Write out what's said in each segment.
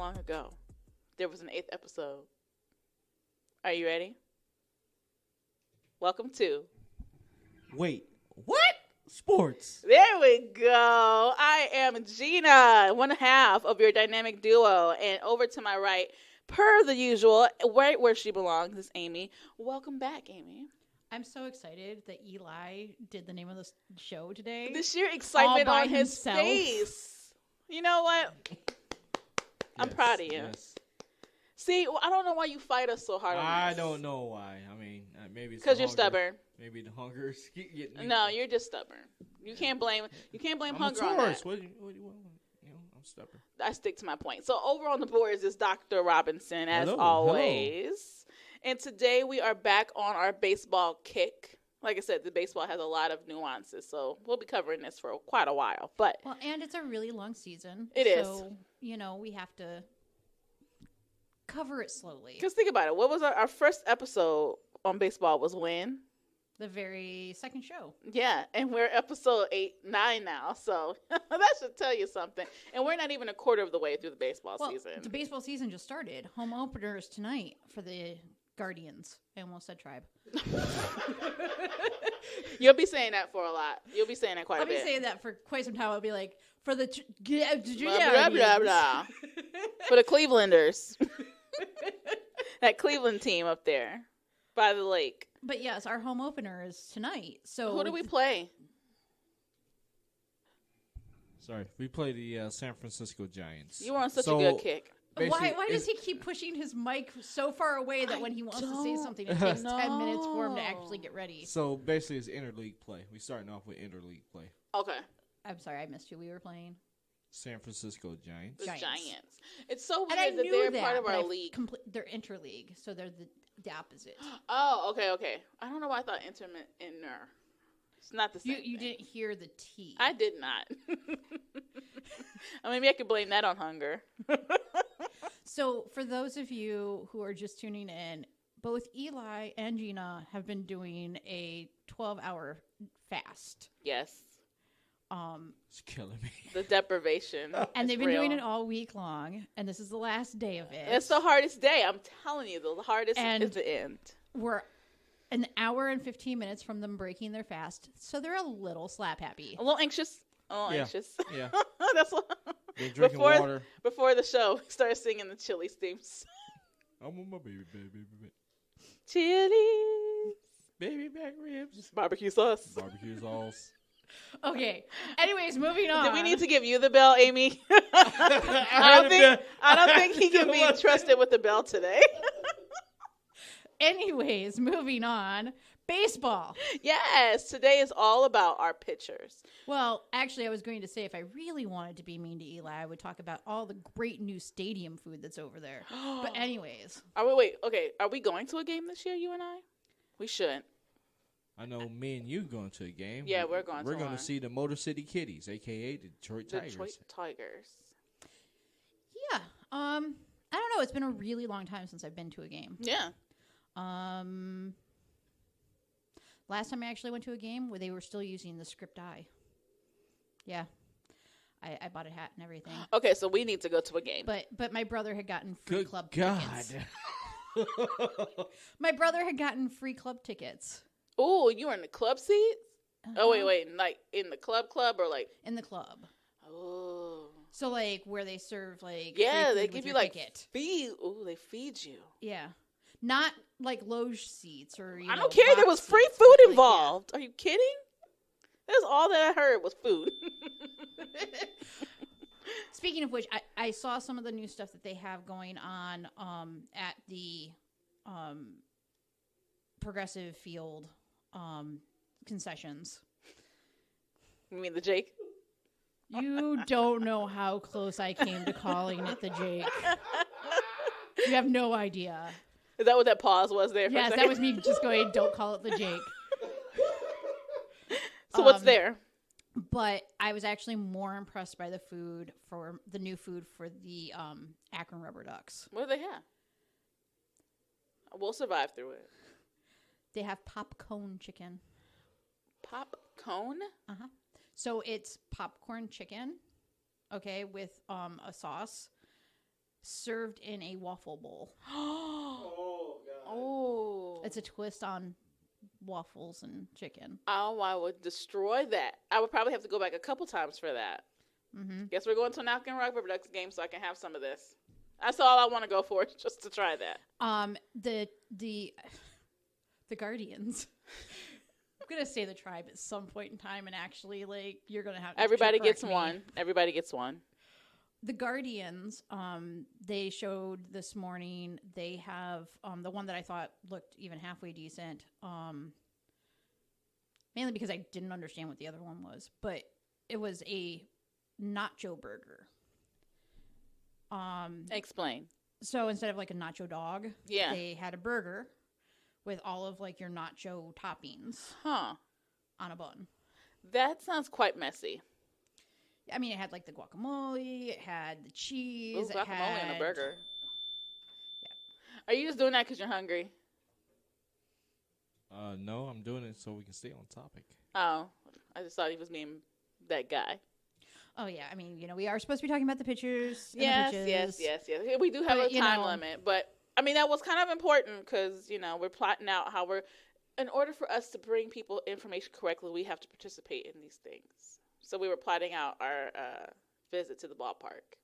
long ago, there was an 8th episode. Are you ready? Welcome to... Wait, what? Sports. There we go. I am Gina, one half of your dynamic duo. And over to my right, per the usual, right where she belongs, is Amy. Welcome back, Amy. I'm so excited that Eli did the name of the show today. The sheer excitement on his himself. face. You know what? I'm proud of you. Yes. See, I don't know why you fight us so hard on I this. don't know why. I mean, maybe it's Because the you're hunger. stubborn. Maybe the hunger is getting me. No, you're just stubborn. You can't blame I'm hunger a on Taurus. that. What do you want? I'm stubborn. I stick to my point. So over on the boards is Dr. Robinson, as Hello. always. And today we are back on our baseball kick. Like I said, the baseball has a lot of nuances, so we'll be covering this for quite a while. But Well, and it's a really long season. It is. So, we have to cover it slowly. because think about it. What was our first episode on baseball was when? The very second show. Yeah, and we're episode 9 now, so that should tell you something. And we're not even a quarter of the way through the baseball season. The baseball season just started. Home openers tonight for the Guardians. I almost said Tribe. You'll be saying that for a lot. You'll be saying that quite I'll a bit. be saying that for quite some time. I'll be like, for the... Blah, blah, blah, blah. For the Clevelanders. That Cleveland team up there by the lake. But yes, our home opener is tonight. So Who do we play? Sorry, we play the San Francisco Giants. You were on such a good kick. Why does he keep pushing his mic so far away that when he wants to say something, it takes 10 minutes for him to actually get ready? So basically, it's interleague play. We're starting off with interleague play. Okay. I'm sorry, I missed who we were playing. San Francisco Giants. The Giants. Giants. It's so And I weird that knew they're part of but our I league. they're interleague, so they're the opposite. Oh, okay. I don't know why I thought inner. It's not the same. You thing. didn't hear the T. I did not. Maybe I could blame that on hunger. So for those of you who are just tuning in, both Eli and Gina have been doing a 12-hour fast. Yes. It's killing me. The deprivation. And they've been real. doing it all week long, and this is the last day of it. It's the hardest day. I'm telling you, the hardest And is the end. We're an hour and 15 minutes from them breaking their fast, so they're a little slap happy. A little anxious. Yeah. Anxious. Yeah. That's what. They're drinking water. Before the show, we started singing the Chili's themes. I want my baby. Chili's. Baby back ribs. Barbecue sauce. Barbecue sauce. Okay. Anyways, moving on. Do we need to give you the bell, Amy? I don't think he can be trusted with the bell today. Anyways, moving on. Baseball. Yes, today is all about our pitchers. Well, actually, I was going to say if I really wanted to be mean to Eli, I would talk about all the great new stadium food that's over there. But anyways. Are we going to a game this year, you and I? We should. I know me and you going to a game. Yeah, we're going to We're going one. to see the Motor City Kitties, a.k.a. the Detroit Tigers. Detroit Tigers. Yeah. I don't know. It's been a really long time since I've been to a game. Yeah. Last time I actually went to a game where they were still using the script eye. Yeah. I bought a hat and everything. Okay, so we need to go to a game. But my brother had gotten free Good club God. tickets. My brother had gotten free club tickets. Oh, you were in the club seats? Uh-huh. Oh, wait. Like in the club or like? In the club. Oh. So like where they serve like Yeah, free they food give with you your like ticket. feed. Oh, they feed you. Yeah. Not like loge seats or I don't care. There was box free seats, food like, involved. Are you kidding? That's all that I heard was food. yeah. Speaking of which, I saw some of the new stuff that they have going on at the Progressive Field concessions. You mean the Jake? You don't know how close I came to calling it the Jake. You have no idea. Is that what that pause was there? For a Yes, second? that was me just going, don't call it the Jake. So what's there? But I was actually more impressed by the new food for the Akron Rubber Ducks. What do they have? We'll survive through it. They have popcorn chicken. Pop cone? Uh-huh. So it's popcorn chicken, okay, with a sauce. served in a waffle bowl. Oh, God. Oh. It's a twist on waffles and chicken. Oh, I would destroy that. I would probably have to go back a couple times for that. Mm-hmm. Guess we're going to an Alkin Rock Paper Ducks game so I can have some of this. That's all I want to go for, just to try that. The Guardians. I'm gonna say the tribe at some point in time, and actually, like, you're gonna have to Everybody correct gets me. one. Everybody gets one. The Guardians, they showed this morning, they have the one that I thought looked even halfway decent, mainly because I didn't understand what the other one was, but it was a nacho burger. Explain. So instead of like a nacho dog, Yeah. they had a burger with all of like your nacho toppings Huh. on a bun. That sounds quite messy. I mean, it had like the guacamole, it had the cheese, Ooh, guacamole it had on a burger. Yeah. Are you just doing that because you're hungry? No, I'm doing it so we can stay on topic. Oh, I just thought he was being that guy. Oh yeah, I mean, we are supposed to be talking about the pictures. And Yes, the yes, pitches. yes. We do have But, a time limit, but I mean that was kind of important because we're plotting out how in order for us to bring people information correctly, we have to participate in these things. So we were plotting out our visit to the ballpark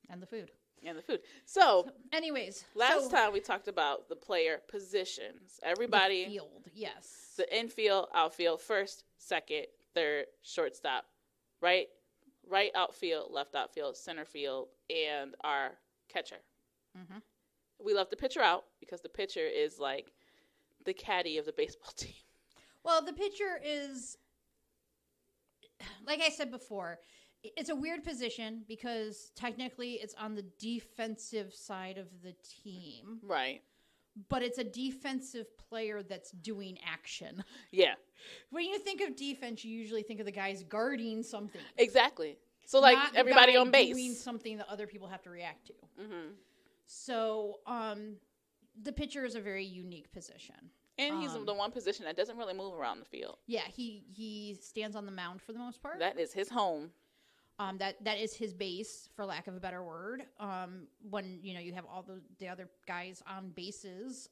And the food. and the food. So Anyways, last time we talked about the player positions. Everybody, the field, yes. the infield, outfield, first, second, third, shortstop, right outfield, left outfield, center field, and our catcher. Mhm. We left the pitcher out because the pitcher is like the caddy of the baseball team. Well, the pitcher is, like I said before, it's a weird position because technically it's on the defensive side of the team, Right. but it's a defensive player that's doing action. Yeah, When you think of defense, you usually think of the guys guarding something. exactly. So like not the everybody guy on base. doing something that other people have to react to. Mm-hmm. So, the pitcher is a very unique position. And he's the one position that doesn't really move around the field. Yeah, he stands on the mound for the most part. That is his home. That is his base, for lack of a better word. When you have all the other guys on bases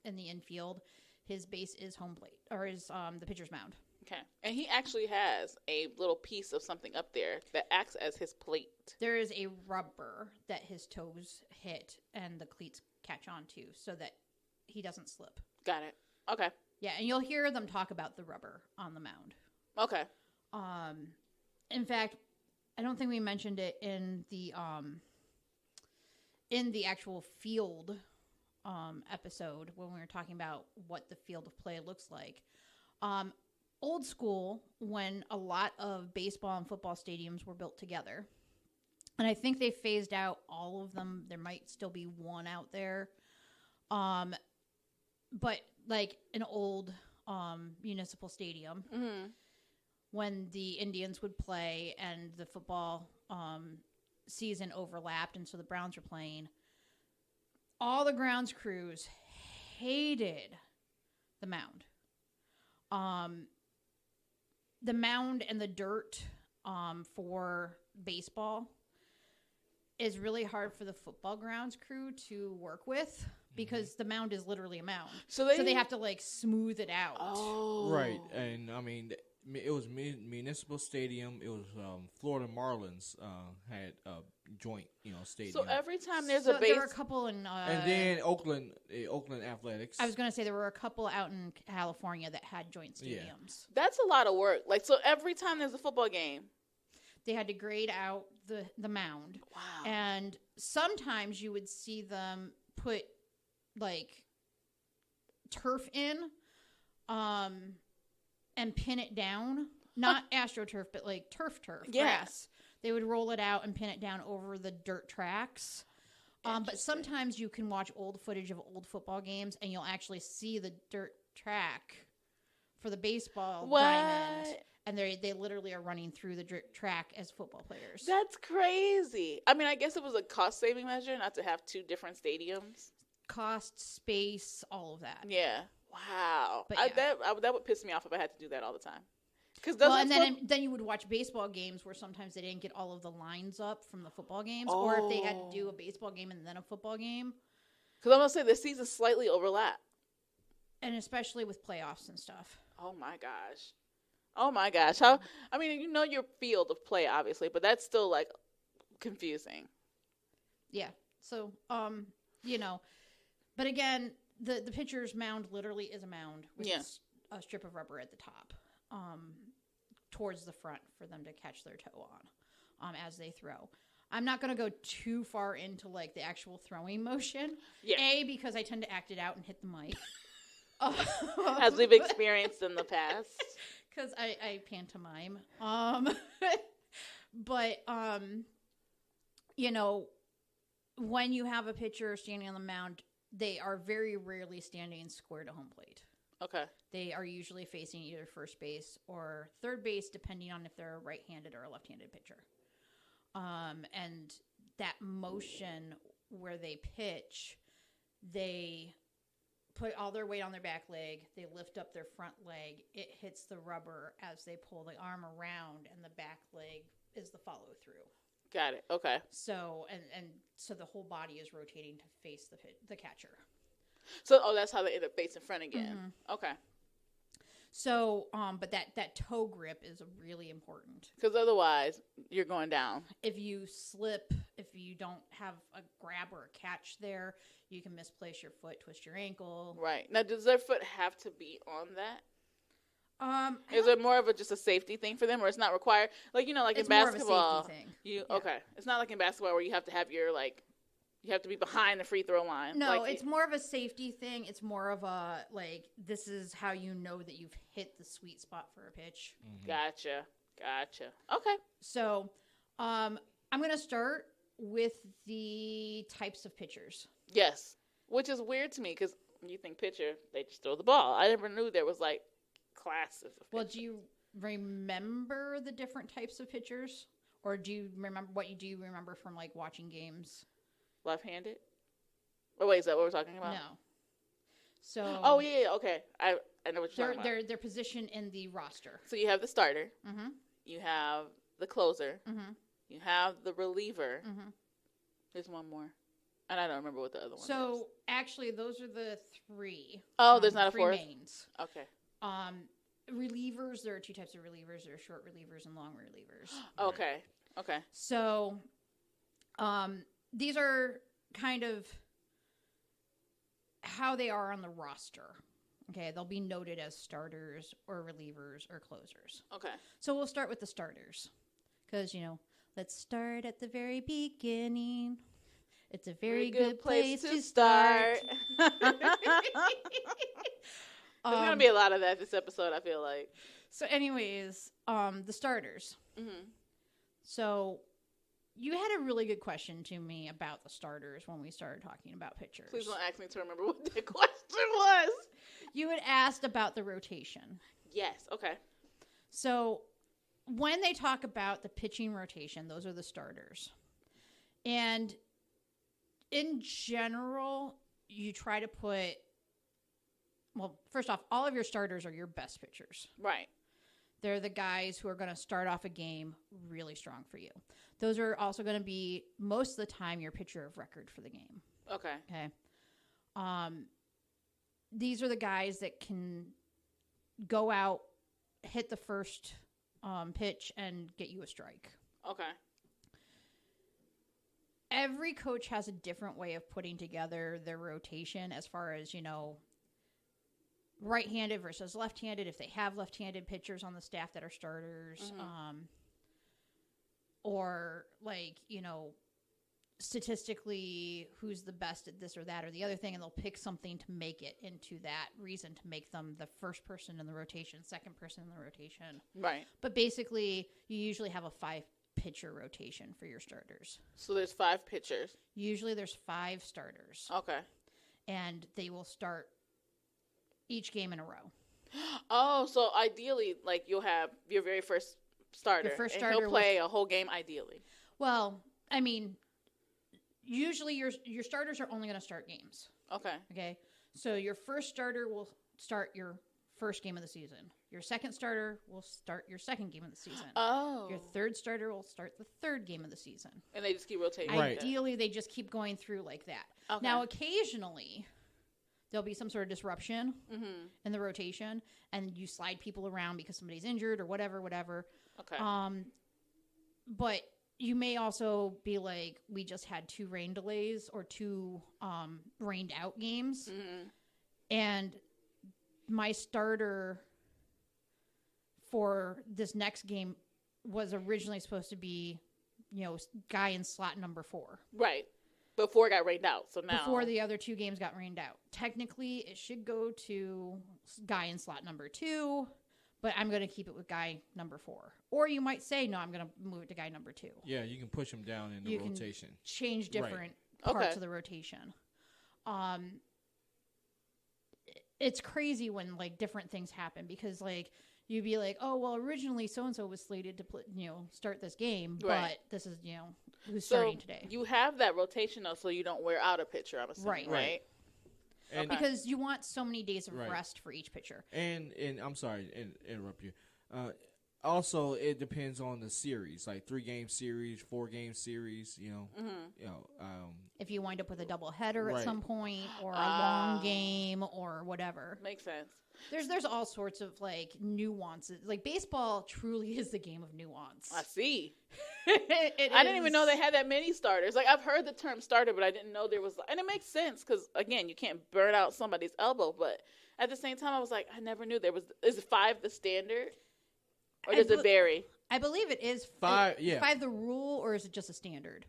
in the infield, his base is home plate, or is the pitcher's mound. Okay. And he actually has a little piece of something up there that acts as his plate. There is a rubber that his toes hit and the cleats catch onto so that he doesn't slip. Got it. Okay. Yeah, and you'll hear them talk about the rubber on the mound. Okay. In fact, I don't think we mentioned it in the actual field episode when we were talking about what the field of play looks like. Old school, when a lot of baseball and football stadiums were built together, and I think they phased out all of them. There might still be one out there. But like an old municipal stadium, Mm-hmm. when the Indians would play and the football season overlapped, and so the Browns were playing, all the grounds crews hated the mound. The mound and the dirt for baseball is really hard for the football grounds crew to work with because the mound is literally a mound. So they have to like smooth it out. Oh. Right, and I mean, it was Municipal Stadium. It was Florida Marlins had a joint, stadium. So every time there's So a base, there were a couple in and then Oakland Athletics. I was going to say there were a couple out in California that had joint stadiums. Yeah. that's a lot of work. Like, so every time there's a football game. They had to grade out the mound. Wow. And sometimes you would see them put like turf in and pin it down. Not AstroTurf, but like turf, Yeah. grass. They would roll it out and pin it down over the dirt tracks. But Interesting. sometimes you can watch old footage of old football games and you'll actually see the dirt track for the baseball diamond. What? And they literally are running through the dirt track as football players. That's crazy. I mean, I guess it was a cost-saving measure not to have two different stadiums. Cost, space, all of that. Yeah. Wow. But yeah. That would piss me off if I had to do that all the time. And then you would watch baseball games where sometimes they didn't get all of the lines up from the football games, or if they had to do a baseball game and then a football game. Because I'm going to say the seasons slightly overlap. And especially with playoffs and stuff. Oh, my gosh. How? I mean, you know your field of play, obviously, but that's still, like, confusing. Yeah. So, you know, but again, the pitcher's mound literally is a mound with a strip of rubber at the top, towards the front for them to catch their toe on, as they throw. I'm not going to go too far into, like, the actual throwing motion. Yeah. A, because I tend to act it out and hit the mic. As we've experienced in the past. Because I pantomime. But, you know, when you have a pitcher standing on the mound, they are very rarely standing square to home plate. Okay. They are usually facing either first base or third base, depending on if they're a right-handed or a left-handed pitcher. And that motion where they pitch, they put all their weight on their back leg, they lift up their front leg, it hits the rubber as they pull the arm around, and the back leg is the follow-through. Got it. Okay. So, and so the whole body is rotating to face the catcher. So, that's how they end up facing front again. Mm-hmm. Okay. So, but that toe grip is really important. Because otherwise, you're going down. If you slip, if you don't have a grab or a catch there, you can misplace your foot, twist your ankle. Right. Now, does their foot have to be on that? Is it more of just a safety thing for them, or it's not required? Like, you know, like in basketball. More of a safety thing. Okay. It's not like in basketball where you have to have your, like, you have to be behind the free throw line. No, like, it's more of a safety thing. It's more of a, like, this is how you know that you've hit the sweet spot for a pitch. Mm-hmm. Gotcha. Okay. So, I'm going to start with the types of pitchers. Yes. Which is weird to me because when you think pitcher, they just throw the ball. I never knew there was, like, classes of pitchers. Well, do you remember the different types of pitchers? Or do you remember remember from, like, watching games? Left-handed? Oh, wait, is that what we're talking about? No. So. Oh, yeah, okay. I know what you're talking about. Their position in the roster. So you have the starter. Mm-hmm. You have the closer. Mm-hmm. You have the reliever. Mm-hmm. There's one more. And I don't remember what the other one is. So, actually, those are the three. Oh, there's not a three fourth? Mains. Okay. Relievers, there are two types of relievers. There are short relievers and long relievers. Okay. Okay. So, these are kind of how they are on the roster. Okay, they'll be noted as starters or relievers or closers. Okay. So we'll start with the starters. Because, you know, let's start at the very beginning. It's a very good place to start. There's going to be a lot of that this episode, I feel like. So anyways, the starters. Mm-hmm. So you had a really good question to me about the starters when we started talking about pitchers. Please don't ask me to remember what the question was. You had asked about the rotation. Yes, okay. So when they talk about the pitching rotation, those are the starters. And in general, you try to put, well, first off, all of your starters are your best pitchers. Right. They're the guys who are going to start off a game really strong for you. Those are also going to be, most of the time, your pitcher of record for the game. Okay. These are the guys that can go out, hit the first pitch, and get you a strike. Okay. Every coach has a different way of putting together their rotation as far as, you know, right-handed versus left-handed, if they have left-handed pitchers on the staff that are starters, mm-hmm. Or, like, you know, statistically who's the best at this or that or the other thing, and they'll pick something to make it into that reason to make them the first person in the rotation, second person in the rotation. Right. But basically, you usually have a 5-pitcher rotation for your starters. So there's 5 pitchers. Usually there's 5 starters. Okay. And they will start each game in a row. Oh, so ideally, like, you'll have your very first starter. Your first and starter he'll play a whole game ideally. Well, I mean, usually your starters are only going to start games. Okay. Okay. So your first starter will start your first game of the season. Your second starter will start your second game of the season. Oh. Your third starter will start the third game of the season. And they just keep rotating. Right. Ideally, they just keep going through like that. Okay. Now, occasionally, there'll be some sort of disruption in the rotation, and you slide people around because somebody's injured or whatever. Okay. But you may also be like, we just had 2 rain delays or 2 rained out games, and my starter for this next game was originally supposed to be, guy in slot number 4. Right. Before it got rained out. So now. Before the other 2 games got rained out. Technically, it should go to guy in slot number 2, but I'm going to keep it with guy number 4. Or you might say, no, I'm going to move it to guy number 2. Yeah, you can push him down in the rotation. Can change different Right. parts of the rotation. It's crazy when like different things happen because like you'd be like, oh well, originally so and so was slated to start this game, Right. but this is who's starting today. You have that rotation though, so you don't wear out a pitcher. I'm assuming, right? And because you want so many days of Right. rest for each pitcher. And I'm sorry to interrupt you. Also, it depends on the series, like 3-game series, 4-game series. If you wind up with a double header at Right. some point, or a long game, or whatever. Makes sense. There's all sorts of like nuances. Like baseball truly is the game of nuance. I see. It I didn't even is- know they had that many starters. Like I've heard the term starter, but I didn't know there was. And it makes sense because again, you can't burn out somebody's elbow. But at the same time, I was like, I never knew there was. Is 5 the standard, or does it vary? I believe it is 5. Yeah, 5 the rule, or is it just a standard?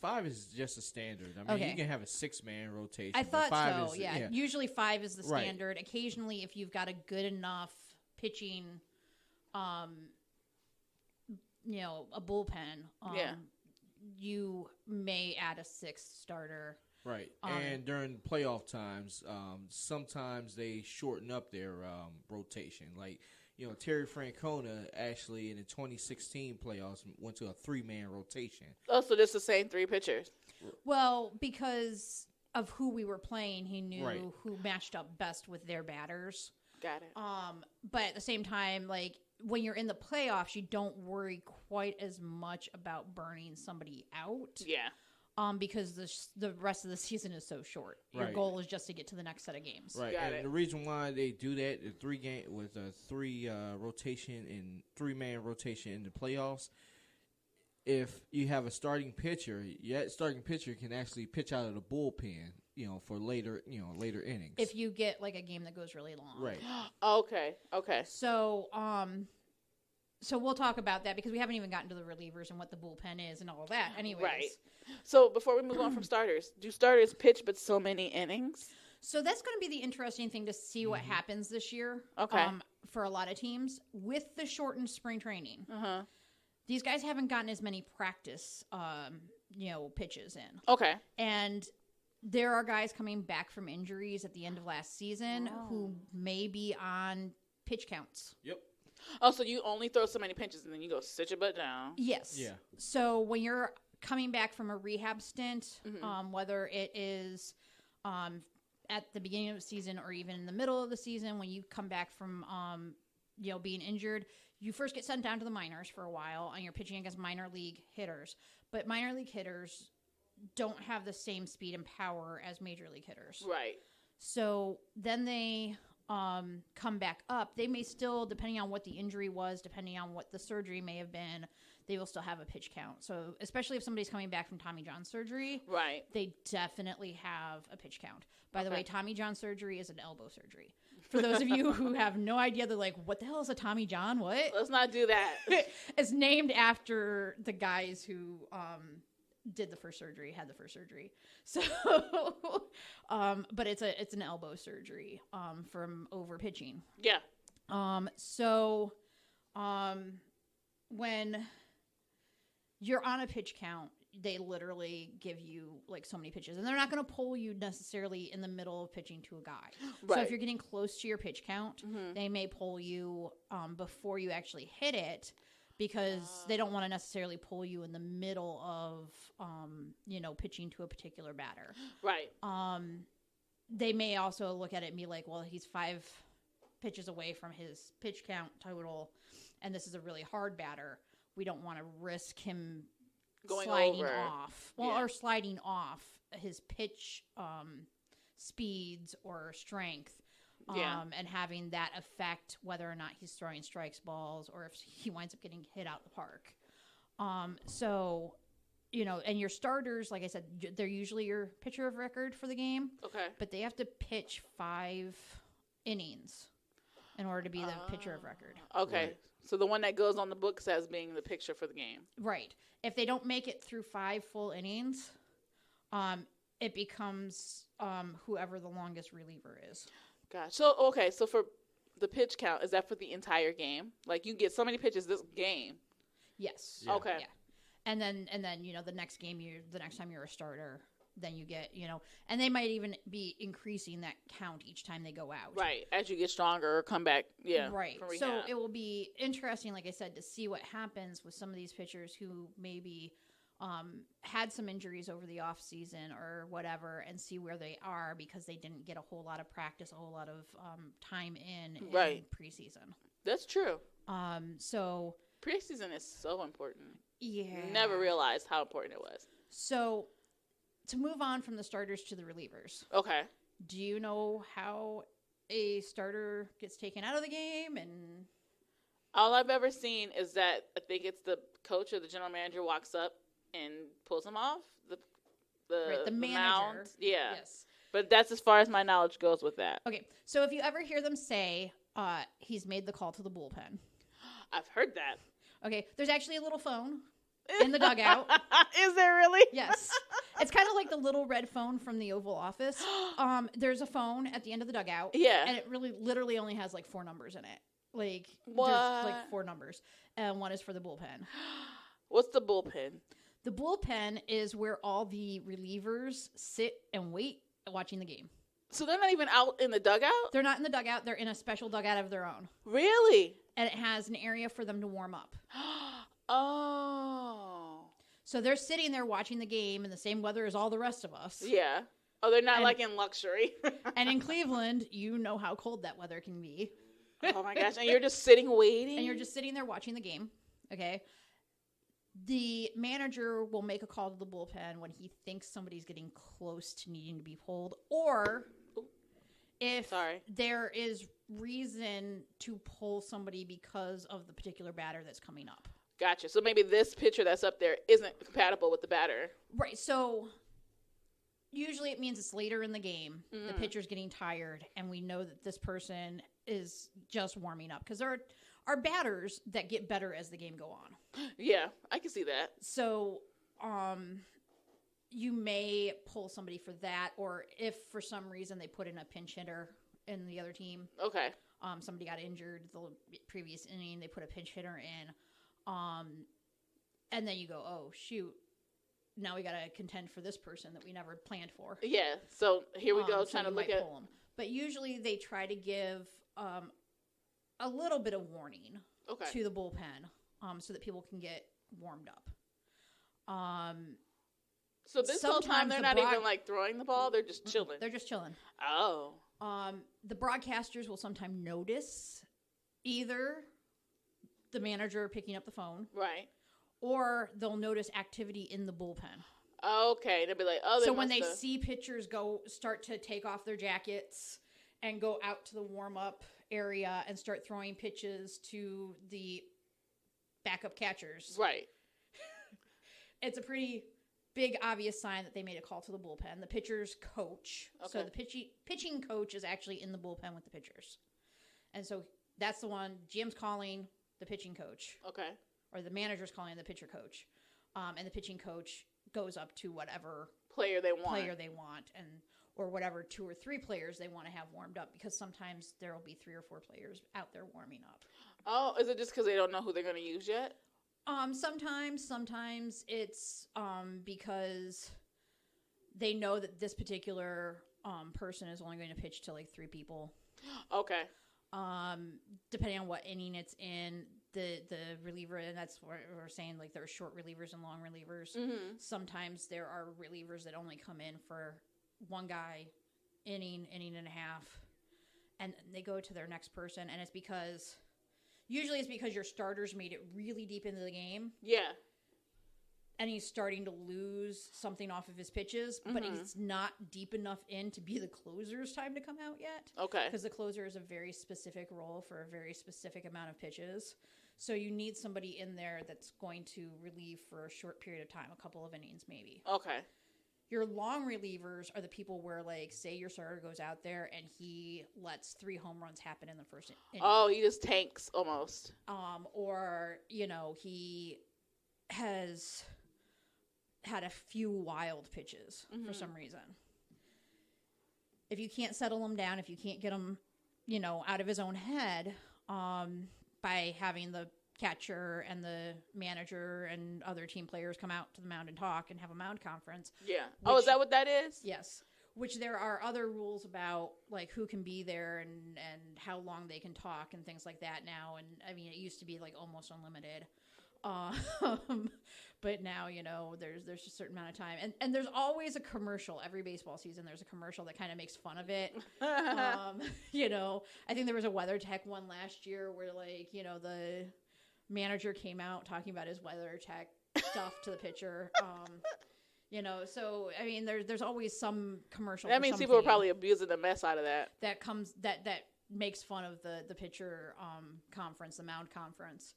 5 is just a standard. I mean, Okay. you can have a 6-man rotation. I but thought 5 so. is, Yeah. Usually 5 is the Right. standard. Occasionally, if you've got a good enough pitching, a bullpen, you may add a 6th starter. Right. And during playoff times, sometimes they shorten up their rotation. Like, Terry Francona actually in the 2016 playoffs went to a 3-man rotation. Oh, so this the same 3 pitchers. Well, because of who we were playing, he knew Right. who matched up best with their batters. Got it. But at the same time, like when you're in the playoffs, you don't worry quite as much about burning somebody out. Yeah. Because the rest of the season is so short. Your Right. goal is just to get to the next set of games. Right. Got and it. the reason why they do that, the 3-game with a 3 rotation and 3-man rotation in the playoffs, if you have a starting pitcher, that starting pitcher can actually pitch out of the bullpen, for later innings. If you get like a game that goes really long. Right. Okay. So, so we'll talk about that because we haven't even gotten to the relievers and what the bullpen is and all of that. Anyways. Right. So before we move on from starters, do starters pitch but so many innings? So that's going to be the interesting thing to see what happens this year. Okay. For a lot of teams with the shortened spring training. Uh-huh. These guys haven't gotten as many practice, pitches in. Okay. And there are guys coming back from injuries at the end of last season who may be on pitch counts. Yep. Oh, so you only throw so many pitches and then you go sit your butt down. Yes. Yeah. So when you're coming back from a rehab stint, whether it is at the beginning of the season or even in the middle of the season, when you come back from being injured, you first get sent down to the minors for a while and you're pitching against minor league hitters. But minor league hitters don't have the same speed and power as major league hitters. Right. So then they come back up. They may still, depending on what the injury was, depending on what the surgery may have been, they will still have a pitch count. So especially if somebody's coming back from Tommy John surgery, Right. they definitely have a pitch count. By the way, Tommy John surgery is an elbow surgery. For those of you who have no idea, they're like, what the hell is a Tommy John? What? Let's not do that. It's named after the guys who did the first surgery, had the first surgery. So, but it's an elbow surgery from over pitching. Yeah. When you're on a pitch count, they literally give you like so many pitches, and they're not going to pull you necessarily in the middle of pitching to a guy. So Right. if you're getting close to your pitch count, they may pull you before you actually hit it, because they don't want to necessarily pull you in the middle of pitching to a particular batter. Right. They may also look at it and be like, well, he's 5 pitches away from his pitch count total, and this is a really hard batter, we don't want to risk him going sliding over. off. Or sliding off his pitch speeds or strength. And having that affect whether or not he's throwing strikes, balls, or if he winds up getting hit out the park. So, and your starters, like I said, they're usually your pitcher of record for the game. Okay. But they have to pitch 5 innings in order to be the pitcher of record. Okay. Right. So the one that goes on the books as being the pitcher for the game. Right. If they don't make it through 5 full innings, it becomes whoever the longest reliever is. Gosh. So for the pitch count, is that for the entire game? Like, you get so many pitches this game. Yes. Yeah. Okay. Yeah. And then the next game, the next time you're a starter, then you get, and they might even be increasing that count each time they go out. Right. As you get stronger or come back. Yeah. Right. from So rehab. it will be interesting, like I said, to see what happens with some of these pitchers who maybe had some injuries over the off season or whatever, and see where they are because they didn't get a whole lot of practice, a whole lot of time in preseason. That's true. So Preseason is so important. yeah, Never realized how important it was. So to move on from the starters to the relievers, Okay. do you know how a starter gets taken out of the game? And All I've ever seen is that I think it's the coach or the general manager walks up and pulls him off the manager. mound. Yeah. Yes. But that's as far as my knowledge goes with that. Okay, so if you ever hear them say he's made the call to the bullpen, I've heard that. okay, there's actually a little phone in the dugout. Is there really? Yes. It's kind of like the little red phone from the Oval Office. There's a phone at the end of the dugout. Yeah. And it literally only has like 4 numbers in it. Like, What? there's like 4 numbers. And one is for the bullpen. What's the bullpen? The bullpen is where all the relievers sit and wait watching the game. So they're not even out in the dugout? They're not in the dugout. They're in a special dugout of their own. Really? And it has an area for them to warm up. Oh. So they're sitting there watching the game in the same weather as all the rest of us. Yeah. Oh, they're not And- like in luxury. And in Cleveland, you know how cold that weather can be. Oh my gosh. And you're just sitting waiting? And you're just sitting there watching the game. Okay. The manager will make a call to the bullpen when he thinks somebody's getting close to needing to be pulled, or if there is reason to pull somebody because of the particular batter that's coming up. Gotcha. So maybe this pitcher that's up there isn't compatible with the batter. Right. So usually it means it's later in the game. The pitcher's getting tired, and we know that this person is just warming up, because there are batters that get better as the game go on. Yeah, I can see that. So you may pull somebody for that, or if for some reason they put in a pinch hitter in the other team. Okay. Somebody got injured the previous inning, they put a pinch hitter in. And then you go, oh, shoot. Now we got to contend for this person that we never planned for. Yeah. So here we go, So trying to you look might at. pull them. But usually they try to give a little bit of warning to the bullpen so that people can get warmed up. So this whole time sometimes they're the not even like throwing the ball; they're just chilling. They're just chilling. Oh. The broadcasters will sometimes notice either the manager picking up the phone, Right. or they'll notice activity in the bullpen. Okay. They'll be like, oh. So when they see pitchers start to take off their jackets and go out to the warm-up area and start throwing pitches to the backup catchers. Right. It's a pretty big, obvious sign that they made a call to the bullpen. The pitcher's coach. Okay. So the pitching coach is actually in the bullpen with the pitchers. And so that's the one, GM's calling the pitching coach. Okay. Or the manager's calling the pitcher coach. And the pitching coach goes up to whatever Player they want. or whatever 2 or 3 players they want to have warmed up, because sometimes there will be 3 or 4 players out there warming up. Oh, is it just because they don't know who they're going to use yet? Sometimes it's because they know that this particular person is only going to pitch to like 3 people. Okay. Depending on what inning it's in, the reliever, and that's what we're saying, like there are short relievers and long relievers. Mm-hmm. Sometimes there are relievers that only come in for one guy, inning and a half, and they go to their next person, and usually it's because your starters made it really deep into the game. Yeah. And he's starting to lose something off of his pitches, but he's not deep enough in to be the closer's time to come out yet. Okay. Because the closer is a very specific role for a very specific amount of pitches. So you need somebody in there that's going to relieve for a short period of time, a couple of innings maybe. Okay. Your long relievers are the people where, like, say your starter goes out there and he lets 3 home runs happen in the first inning. Oh, he just tanks almost. Or, he has had a few wild pitches for some reason. If you can't settle him down, if you can't get him, out of his own head, by having the catcher and the manager and other team players come out to the mound and talk and have a mound conference. Yeah. Is that what that is? Yes. Which there are other rules about, like, who can be there and how long they can talk and things like that now. And, I mean, it used to be, like, almost unlimited. But now, there's a certain amount of time. And there's always a commercial. Every baseball season, there's a commercial that kind of makes fun of it. I think there was a WeatherTech one last year where, like, the manager came out talking about his WeatherTech stuff to the pitcher. So, I mean, there's always some commercial. That means people are probably abusing the mess out of that. That makes fun of the pitcher conference, the mound conference.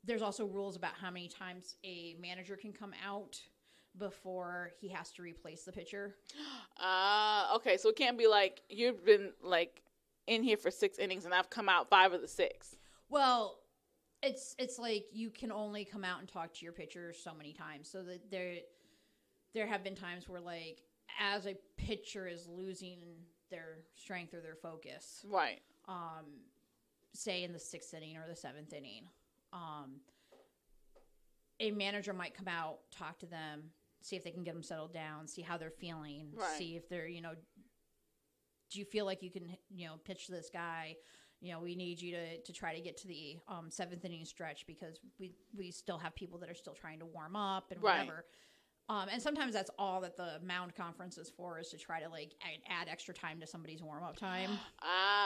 There's also rules about how many times a manager can come out before he has to replace the pitcher. Okay. So it can't be like you've been, like, in here for 6 innings and I've come out 5 of the 6. Well, it's like you can only come out and talk to your pitcher so many times. So that there have been times where, like, as a pitcher is losing their strength or their focus. Right. Say in the 6th inning or the 7th inning. A manager might come out, talk to them, see if they can get them settled down, see how they're feeling, see if they're, do you feel like you can, pitch this guy? We need you to try to get to the 7th inning stretch because we still have people that are still trying to warm up and whatever. And sometimes that's all that the mound conference is for, is to try to, like, add extra time to somebody's warm-up time.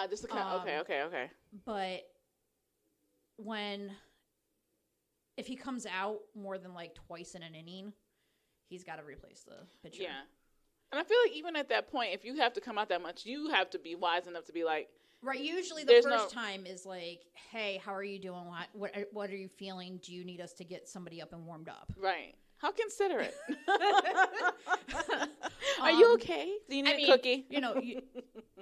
Just to kind of, okay. But if he comes out more than, like, twice in an inning, he's got to replace the pitcher. Yeah. And I feel like even at that point, if you have to come out that much, you have to be wise enough to be like... Right. Usually the first time is like, hey, how are you doing? What are you feeling? Do you need us to get somebody up and warmed up? Right. How considerate. Are you okay? Do you need a cookie?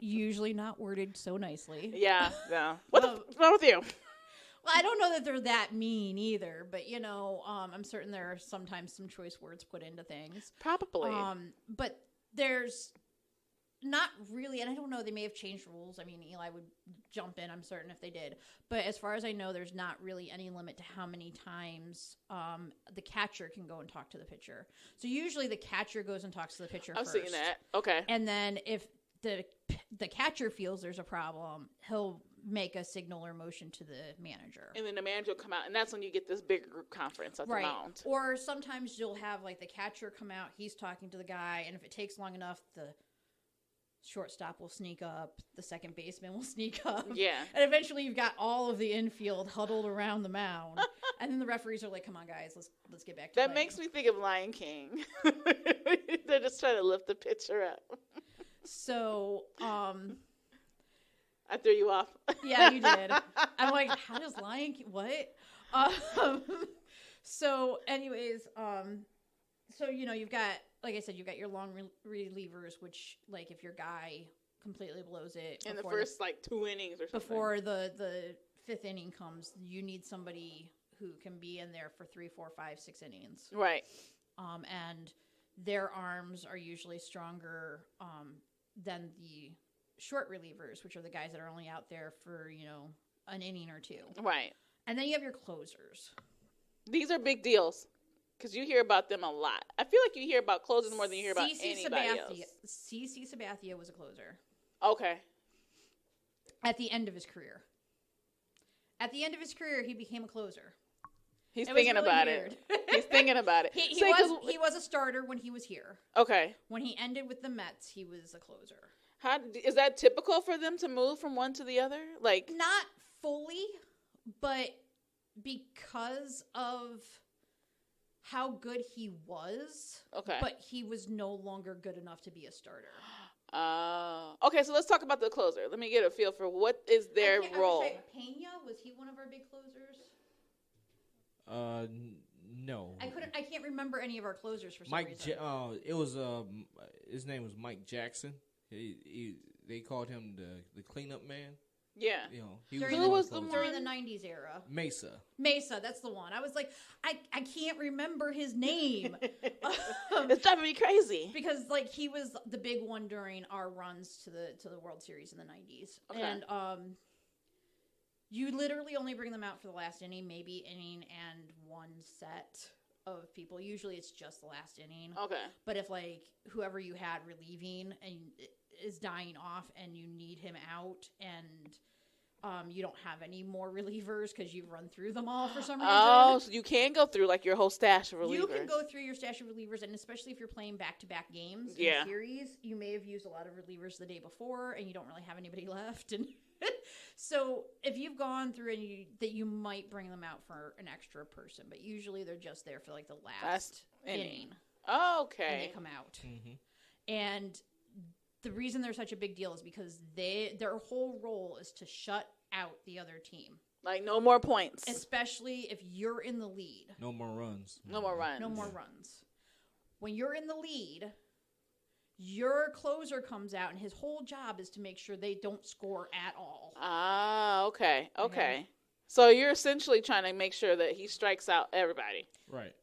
Usually not worded so nicely. Yeah. No. What's wrong with you? Well, I don't know that they're that mean either, but, I'm certain there are sometimes some choice words put into things. Probably. But there's not really, and I don't know, they may have changed rules. I mean, Eli would jump in, I'm certain, if they did. But as far as I know, there's not really any limit to how many times the catcher can go and talk to the pitcher. So usually the catcher goes and talks to the pitcher first. I've seen that. Okay. And then if the catcher feels there's a problem, he'll make a signal or motion to the manager. And then the manager will come out, and that's when you get this bigger group conference at the mound. Or sometimes you'll have, like, the catcher come out, he's talking to the guy, and if it takes long enough, the shortstop will sneak up, the second baseman will sneak up. Yeah. And eventually you've got all of the infield huddled around the mound. And then the referees are like, come on, guys, let's get back to that playing. Makes me think of Lion King. They're just trying to lift the pitcher up. So, I threw you off. Yeah, you did. I'm like, how does Lion King, what? So anyways, so, you've got, like I said, you've got your long relievers, which, like, if your guy completely blows it in the first, 2 innings or something. Before the 5th inning comes, you need somebody who can be in there for 3, 4, 5, 6 innings. Right. And their arms are usually stronger than the short relievers, which are the guys that are only out there for, an inning or 2. Right. And then you have your closers. These are big deals because you hear about them a lot. I feel like you hear about closers more than you hear about anybody else. CC Sabathia was a closer. Okay. At the end of his career. At the end of his career, he became a closer. He's thinking about it. He's thinking about it. He was a starter when he was here. Okay. When he ended with the Mets, he was a closer. How is that typical for them to move from one to the other? Like, Not fully, but because of how good he was, okay. but he was no longer good enough to be a starter. Okay, so let's talk about the closer. Let me get a feel for what is their role. Pena, was he one of our big closers? No. I can't remember any of our closers for some Mike. reason. It was his name was Mike Jackson. They called him the cleanup man. Yeah. You know, he was the during the 90s era. Mesa, that's the one. I was like, I can't remember his name. It's driving me crazy. Because like he was the big one during our runs to the World Series in the 90s. Okay. And you literally only bring them out for the last inning, maybe inning and one set of people. Usually it's just the last inning. Okay. But if like whoever you had relieving and is dying off and you need him out and you don't have any more relievers because you've run through them all for some reason. Oh, so you can go through like your whole stash of relievers. You can go through your stash of relievers, and especially if you're playing back-to-back games in a series, you may have used a lot of relievers the day before and you don't really have anybody left. And so if you've gone through and you might bring them out for an extra person, but usually they're just there for like the last inning. Okay. And they come out. Mm-hmm. And the reason they're such a big deal is because their whole role is to shut out the other team. Like no more points. Especially if you're in the lead. No more runs. No more runs. No more runs. When you're in the lead, your closer comes out and his whole job is to make sure they don't score at all. Okay. So you're essentially trying to make sure that he strikes out everybody. Right.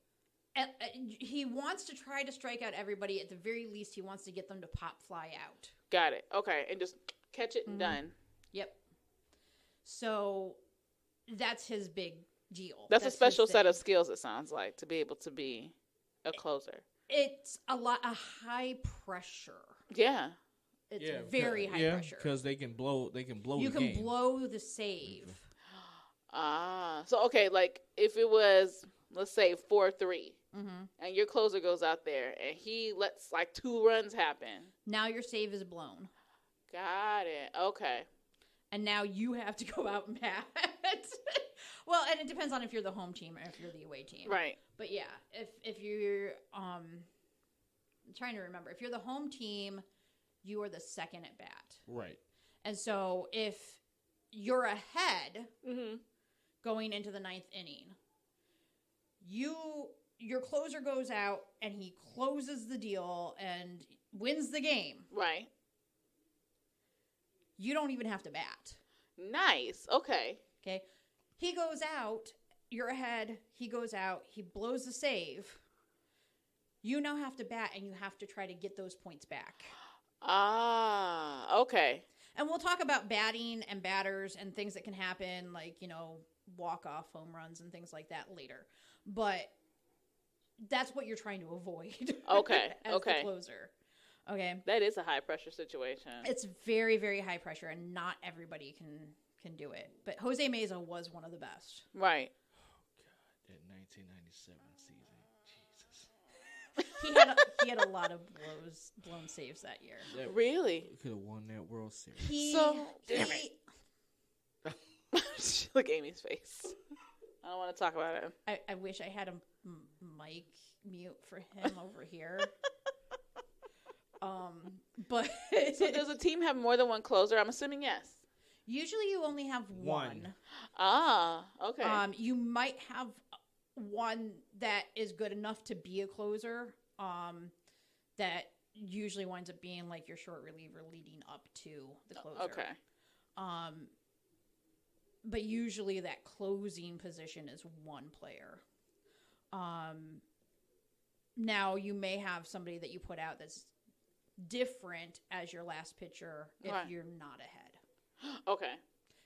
He wants to try to strike out everybody. At the very least, he wants to get them to pop fly out. Got it. Okay. And just catch it and done. Yep. So that's his big deal. That's a special set of skills, it sounds like, to be able to be a closer. It's a high pressure. Yeah. It's very high pressure. Because they can blow the game. You can blow the save. So okay, like if it was, let's say 4-3. Mm-hmm. And your closer goes out there and he lets like 2 runs happen. Now your save is blown. Got it. Okay. And now you have to go out and bat. Well, and it depends on if you're the home team or if you're the away team. Right. But yeah, if you're I'm trying to remember. If you're the home team, you are the second at bat. Right. And so if you're ahead mm-hmm. going into the 9th inning, your closer goes out and he closes the deal and wins the game. Right. You don't even have to bat. Nice. Okay. Okay. He goes out. You're ahead. He goes out. He blows the save. You now have to bat and you have to try to get those points back. Okay. And we'll talk about batting and batters and things that can happen, like, walk-off home runs and things like that later. But that's what you're trying to avoid. Okay. as the closer. Okay. That is a high-pressure situation. It's very, very high pressure, and not everybody can do it. But Jose Meza was one of the best. Right. Oh, God. That 1997 season. Jesus. He had a lot of blown saves that year. Really? Could have won that World Series. Damn it. Look at Amy's face. I don't want to talk about it. I wish I had a mic mute for him over here. But so does a team have more than one closer? I'm assuming yes. Usually you only have one. Okay. You might have one that is good enough to be a closer. That usually winds up being like your short reliever leading up to the closer. Okay. But usually that closing position is one player. Now you may have somebody that you put out that's different as your last pitcher if you're not ahead. Okay.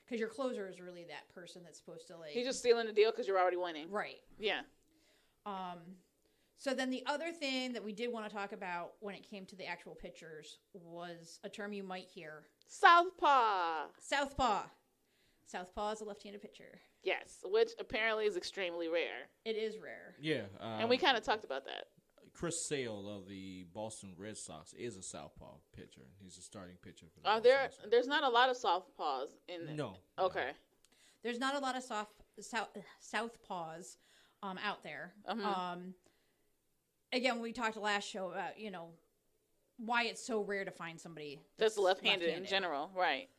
Because your closer is really that person that's supposed to He's just stealing the deal because you're already winning. Right. Yeah. So then the other thing that we did want to talk about when it came to the actual pitchers was a term you might hear. Southpaw. Southpaw is a left-handed pitcher. Yes, which apparently is extremely rare. It is rare. Yeah. And we kind of talked about that. Chris Sale of the Boston Red Sox is a southpaw pitcher. He's a starting pitcher for the Are Boston there? Red Sox. There's not a lot of southpaws in. No. Okay. There's not a lot of southpaws out there. Again, we talked last show about, why it's so rare to find somebody that's left-handed in general, right?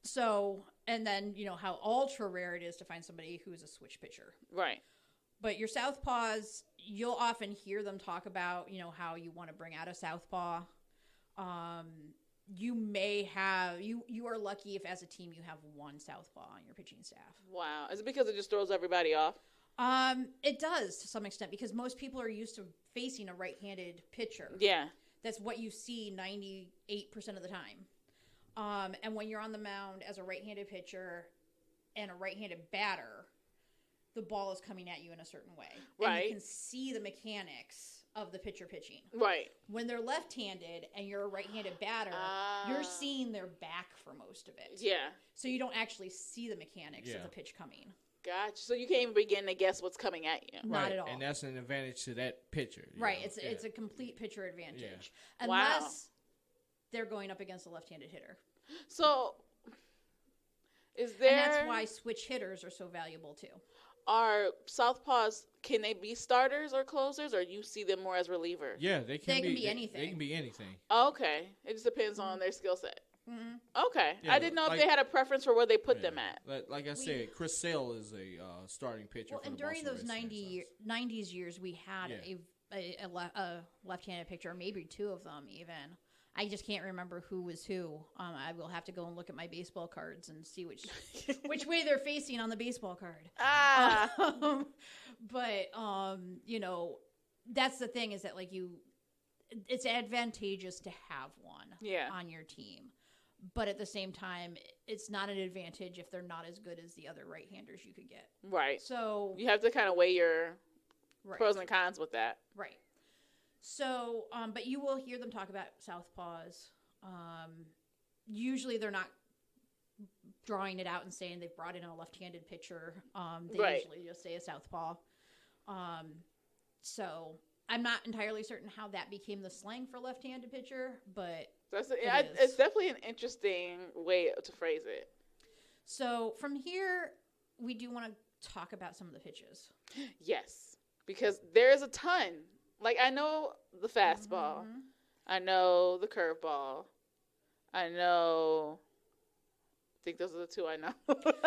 So, and then, how ultra rare it is to find somebody who is a switch pitcher. Right. But your southpaws, you'll often hear them talk about, how you want to bring out a southpaw. You may have, you are lucky if as a team you have one southpaw on your pitching staff. Wow. Is it because it just throws everybody off? It does to some extent because most people are used to facing a right-handed pitcher. Yeah. That's what you see 98% of the time. And when you're on the mound as a right-handed pitcher and a right-handed batter, the ball is coming at you in a certain way. Right. And you can see the mechanics of the pitcher pitching. Right. When they're left-handed and you're a right-handed batter, you're seeing their back for most of it. Yeah. So you don't actually see the mechanics of the pitch coming. Gotcha. So you can't even begin to guess what's coming at you. Not at all. And that's an advantage to that pitcher. Right. It's a complete pitcher advantage. Yeah. Unless they're going up against a left-handed hitter. So is there... And that's why switch hitters are so valuable too. Are southpaws, can they be starters or closers, or you see them more as relievers? Yeah, they can be anything. They can be anything. Okay. It just depends on their skill set. Mm-hmm. Okay. Yeah, I didn't know if they had a preference for where they put them at. Like I said, Chris Sale is a starting pitcher for the and during Boston those Red Sox. 90s years, we had a left-handed pitcher, maybe two of them even. I just can't remember who was who. I will have to go and look at my baseball cards and see which way they're facing on the baseball card. But that's the thing is that it's advantageous to have one on your team. But at the same time, it's not an advantage if they're not as good as the other right-handers you could get. Right. So you have to kind of weigh your pros and cons with that. Right. So, but you will hear them talk about southpaws. Usually they're not drawing it out and saying they've brought in a left-handed pitcher. They usually just say a southpaw. So I'm not entirely certain how that became the slang for left-handed pitcher, but it's definitely an interesting way to phrase it. So from here, we do want to talk about some of the pitches. Yes, because there is a ton. Like, I know the fastball. Mm-hmm. I know the curveball. I think those are the two I know.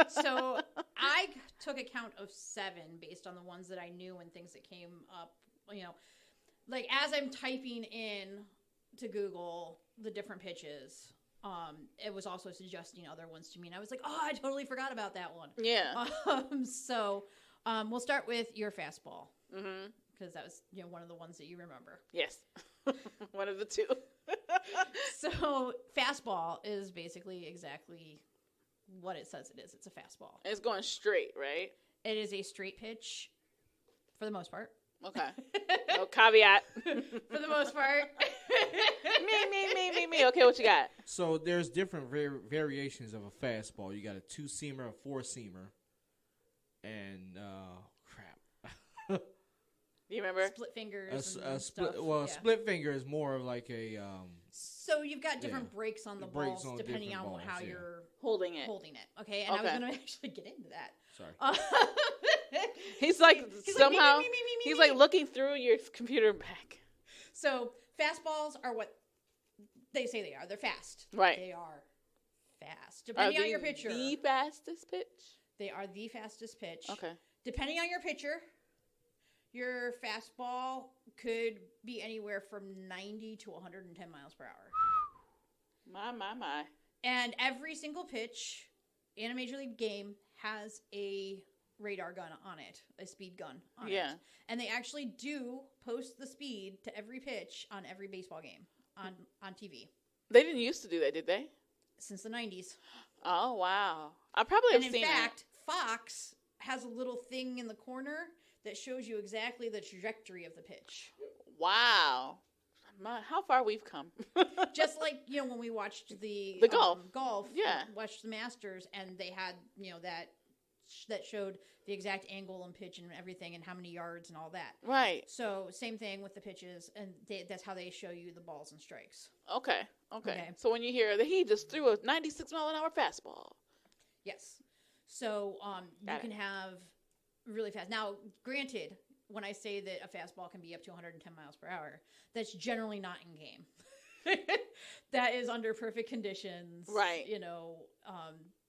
So I took account of 7 based on the ones that I knew and things that came up. As I'm typing in to Google the different pitches, it was also suggesting other ones to me. And I was like, oh, I totally forgot about that one. Yeah. So we'll start with your fastball. Mm-hmm. Because that was, one of the ones that you remember. Yes. One of the two. So fastball is basically exactly what it says it is. It's a fastball. And it's going straight, right? It is a straight pitch for the most part. Okay. No caveat. For the most part. Me. Okay, what you got? So there's different variations of a fastball. You got a 2-seamer, a 4-seamer, and crap. Do you remember? Split fingers. Split finger is more of like a. So you've got different breaks on the balls depending on how you're holding it. Okay, and I was going to actually get into that. Sorry. He's like looking through your computer back. So fastballs are what they say they are. They're fast. Right. They are fast. Depending on your pitcher. The fastest pitch? They are the fastest pitch. Okay. Depending on your pitcher, your fastball could be anywhere from 90 to 110 miles per hour. My. And every single pitch in a Major League game has a radar gun on it, a speed gun on it. And they actually do post the speed to every pitch on every baseball game on TV. They didn't used to do that, did they? Since the 90s. Oh, wow. I probably have seen it. And in fact, Fox has a little thing in the corner that shows you exactly the trajectory of the pitch. Wow. How far we've come. Just like, when we watched the golf. Watched the Masters, and they had, that that showed the exact angle and pitch and everything and how many yards and all that. Right. So same thing with the pitches, and that's how they show you the balls and strikes. Okay. So when you hear that he just threw a 96-mile-an-hour fastball. Yes. So you can have really fast. Now, granted, when I say that a fastball can be up to 110 miles per hour, that's generally not in game. That is under perfect conditions. Right. You know,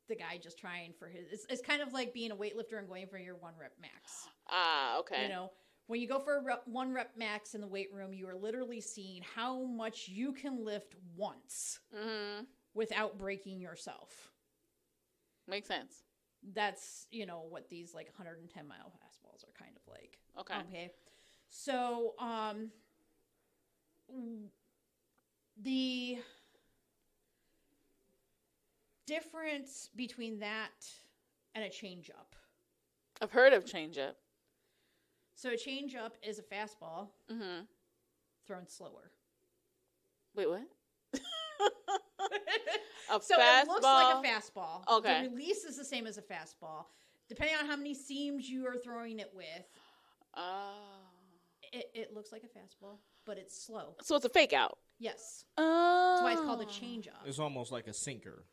the guy just trying for his... It's kind of like being a weightlifter and going for your 1 rep max. Ah, okay. You know, when you go for a 1 rep max in the weight room, you are literally seeing how much you can lift once without breaking yourself. Makes sense. That's, you know, what these like 110 mile fastballs are kind of like. Okay. So, the difference between that and a changeup. I've heard of changeup. So a changeup is a fastball thrown slower. Wait, what? So it looks like a fastball. Okay. The release is the same as a fastball. Depending on how many seams you are throwing it with, it looks like a fastball, but it's slow. So it's a fake out. Yes. Oh. That's why it's called a changeup. It's almost like a sinker.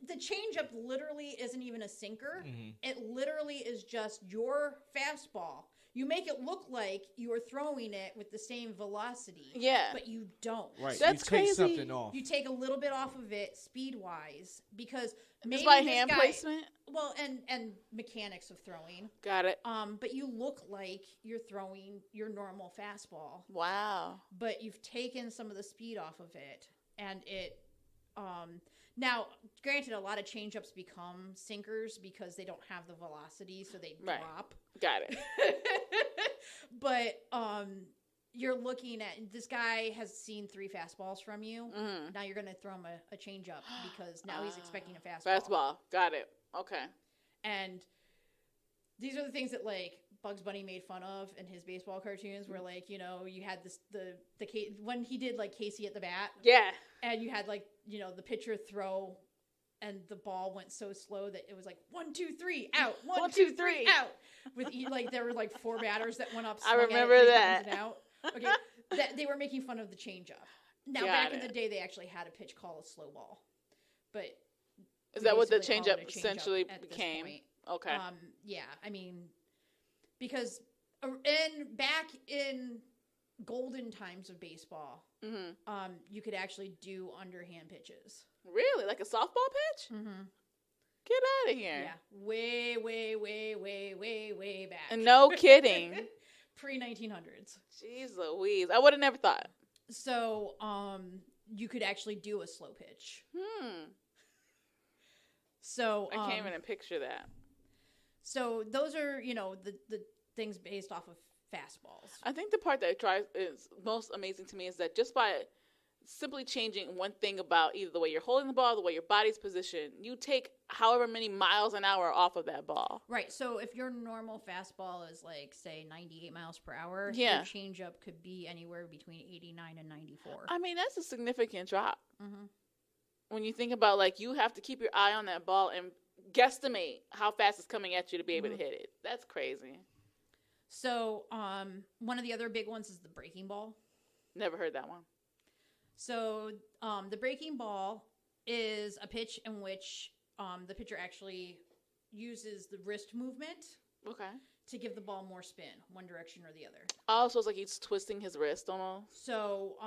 The changeup literally isn't even a sinker. Mm-hmm. It literally is just your fastball. You make it look like you are throwing it with the same velocity. Yeah. But you don't. Right. That's you take crazy. something off. You take a little bit off of it speed-wise because maybe it's by this hand guy, placement? Well, and mechanics of throwing. Got it. But you look like you're throwing your normal fastball. Wow. But you've taken some of the speed off of it, and it now, granted, a lot of changeups become sinkers because they don't have the velocity, so they drop. Got it. But you're looking at, this guy has seen 3 fastballs from you. Now you're going to throw him a changeup because now he's expecting a fastball. Fastball. Got it. Okay. And these are the things that, like, Bugs Bunny made fun of in his baseball cartoons where, like, you know, you had this, when he did, like, Casey at the bat. Yeah. And you had, like, you know, the pitcher throw, and the ball went so slow that it was like 1, 2, 3 out, 1, 2, 3 out. With like there were like 4 batters that went up. I remember that. And out. Okay, they were making fun of the changeup. Now back in the day, they actually had a pitch called a slow ball, but is that what the changeup essentially became? Okay. Yeah, I mean, because back in golden times of baseball, you could actually do underhand pitches. Really? Like a softball pitch? Mm-hmm. Get out of here. Yeah. Way back. And no kidding. Pre-1900s. Jeez Louise. I would have never thought. So, you could actually do a slow pitch. So, I can't even picture that. So, those are, you know, the things based off of fastballs. I think the part that is most amazing to me is that just by simply changing one thing about either the way you're holding the ball, the way your body's positioned, you take however many miles an hour off of that ball. Right. So if your normal fastball is like, say, 98 miles per hour, your changeup could be anywhere between 89 and 94. I mean, that's a significant drop. Mm-hmm. When you think about, like, you have to keep your eye on that ball and guesstimate how fast it's coming at you to be able to hit it. That's crazy. So one of the other big ones is the breaking ball. Never heard that one. So the breaking ball is a pitch in which the pitcher actually uses the wrist movement to give the ball more spin, one direction or the other. Oh, so it's like he's twisting his wrist almost? So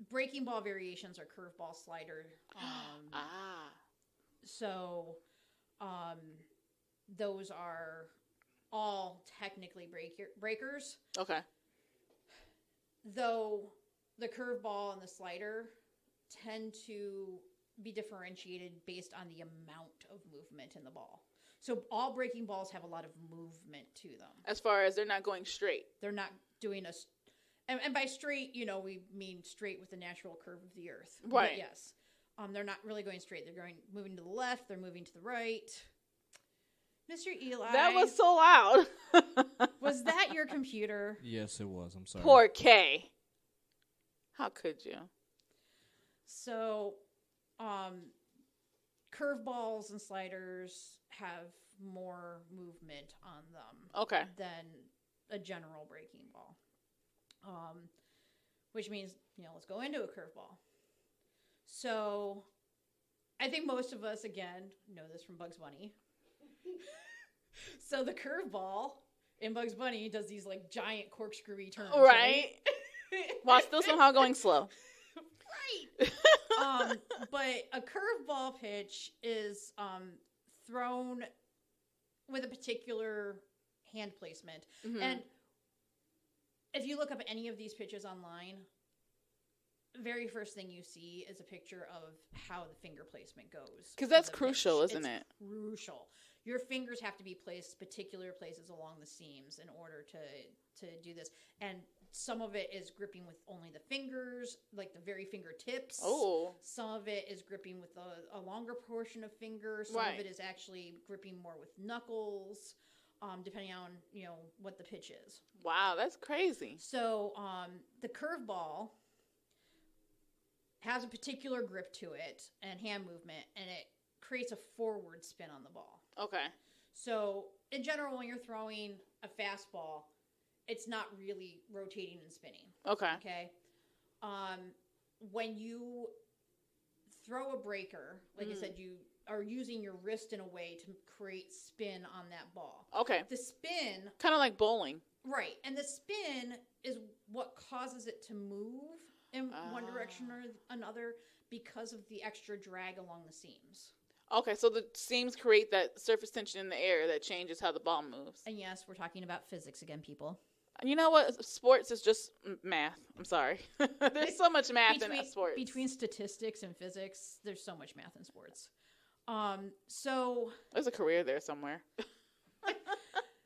breaking ball variations are curveball, slider. So those are all technically breakers. Okay. Though the curveball and the slider tend to be differentiated based on the amount of movement in the ball. So all breaking balls have a lot of movement to them. As far as they're not going straight. They're not doing and by straight, you know, we mean straight with the natural curve of the earth. Right. But yes. They're not really going straight. They're moving to the left. They're moving to the right. Mr. Eli. That was so loud. Was that your computer? Yes, it was. I'm sorry. Poor Kay. How could you? So, curveballs and sliders have more movement on them Okay. than a general breaking ball. Which means, let's go into a curveball. So I think most of us, again, know this from Bugs Bunny. So the curveball in Bugs Bunny does these like giant corkscrewy turns. Right. While still somehow going slow. Right. But a curveball pitch is thrown with a particular hand placement. Mm-hmm. And if you look up any of these pitches online, the very first thing you see is a picture of how the finger placement goes. Because that's crucial, isn't it? Crucial. Your fingers have to be placed particular places along the seams in order to do this. And some of it is gripping with only the fingers, like the very fingertips. Oh. Some of it is gripping with a longer portion of fingers. Some Right. of it is actually gripping more with knuckles, depending on, what the pitch is. Wow, that's crazy. So the curveball has a particular grip to it and hand movement, and it creates a forward spin on the ball. Okay. So in general, when you're throwing a fastball, it's not really rotating and spinning. Okay. Okay. When you throw a breaker, like I said, you are using your wrist in a way to create spin on that ball. Okay. The spin, Kind of like bowling. right, and the spin is what causes it to move in one direction or another because of the extra drag along the seams. Okay, so the seams create that surface tension in the air that changes how the ball moves. And yes, we're talking about physics again, people. You know what? Sports is just math. I'm sorry. There's so much math in sports. Between statistics and physics, there's so much math in sports. So There's a career there somewhere.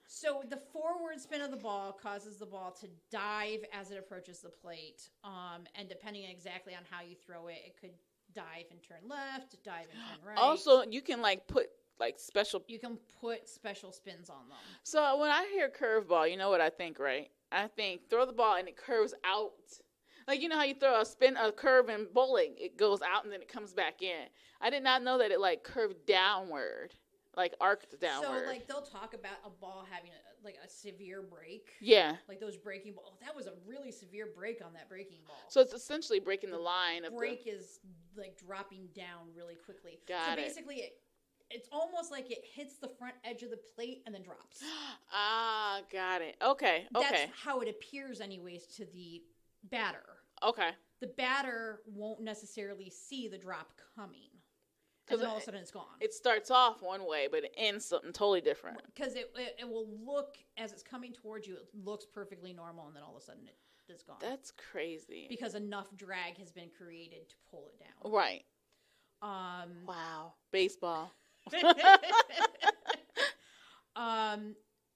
So the forward spin of the ball causes the ball to dive as it approaches the plate. And depending exactly on how you throw it, it could dive and turn left, dive and turn right. Also, you can put special. You can put special spins on them. So when I hear curveball, you know what I think, right? I think throw the ball and it curves out. Like, you know how you throw a curve in bowling, it goes out and then it comes back in. I did not know that it curved downward, arced downward. So they'll talk about a ball having a severe break. Yeah. Like those breaking balls. Oh, that was a really severe break on that breaking ball. So it's essentially breaking the line of break is dropping down really quickly. Got it. So basically it's almost like it hits the front edge of the plate and then drops. Ah, got it. Okay. That's how it appears anyways to the batter. Okay. The batter won't necessarily see the drop coming. And then all of a sudden it's gone. It starts off one way, but it ends something totally different. Because it will look, as it's coming towards you, it looks perfectly normal, and then all of a sudden it is gone. That's crazy. Because enough drag has been created to pull it down. Right. Wow. Baseball.